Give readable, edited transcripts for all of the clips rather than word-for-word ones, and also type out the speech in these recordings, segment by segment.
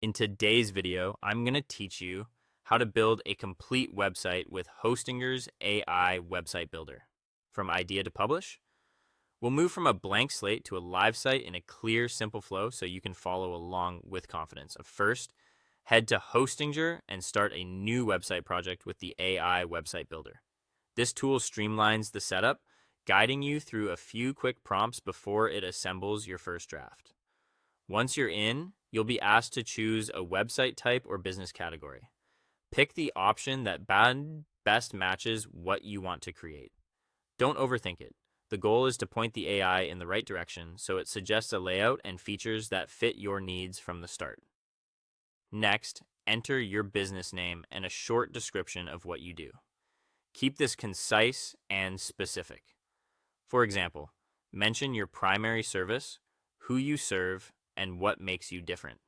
In today's video, I'm going to teach you how to build a complete website with Hostinger's AI Website Builder. From idea to publish, we'll move from a blank slate to a live site in a clear, simple flow so you can follow along with confidence. First, head to Hostinger and start a new website project with the AI Website Builder. This tool streamlines the setup, guiding you through a few quick prompts before it assembles your first draft. Once you're in, you'll be asked to choose a website type or business category. Pick the option that best matches what you want to create. Don't overthink it. The goal is to point the AI in the right direction so it suggests a layout and features that fit your needs from the start. Next, enter your business name and a short description of what you do. Keep this concise and specific. For example, mention your primary service, who you serve, and what makes you different.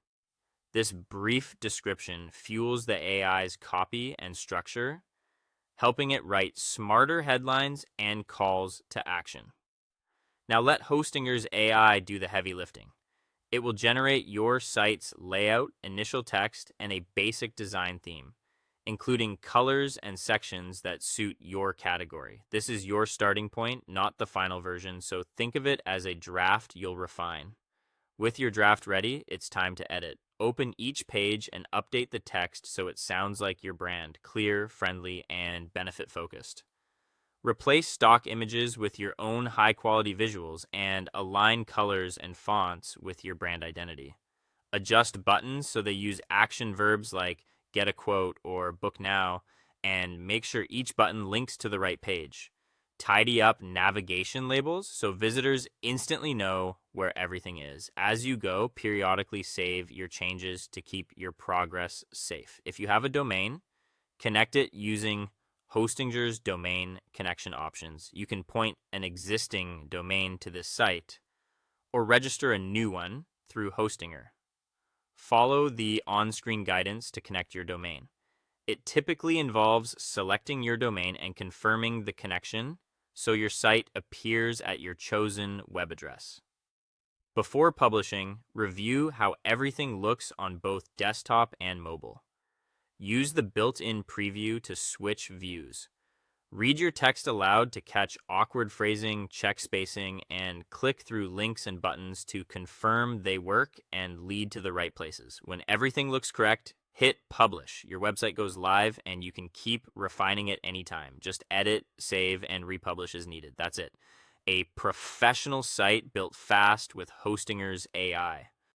This brief description fuels the AI's copy and structure, helping it write smarter headlines and calls to action. Now let Hostinger's AI do the heavy lifting. It will generate your site's layout, initial text, and a basic design theme, including colors and sections that suit your category. This is your starting point, not the final version, so think of it as a draft you'll refine. With your draft ready, it's time to edit. Open each page and update the text so it sounds like your brand, clear, friendly, and benefit-focused. Replace stock images with your own high-quality visuals and align colors and fonts with your brand identity. Adjust buttons so they use action verbs like get a quote or book now, and make sure each button links to the right page. Tidy up navigation labels so visitors instantly know where everything is. As you go, periodically save your changes to keep your progress safe. If you have a domain, connect it using Hostinger's domain connection options. You can point an existing domain to this site or register a new one through Hostinger. Follow the on-screen guidance to connect your domain. It typically involves selecting your domain and confirming the connection so your site appears at your chosen web address. Before publishing, review how everything looks on both desktop and mobile. Use the built-in preview to switch views. Read your text aloud to catch awkward phrasing, check spacing, and click through links and buttons to confirm they work and lead to the right places. When everything looks correct, hit publish. Your website goes live and you can keep refining it anytime. Just edit, save, and republish as needed. That's it. A professional site built fast with Hostinger's AI.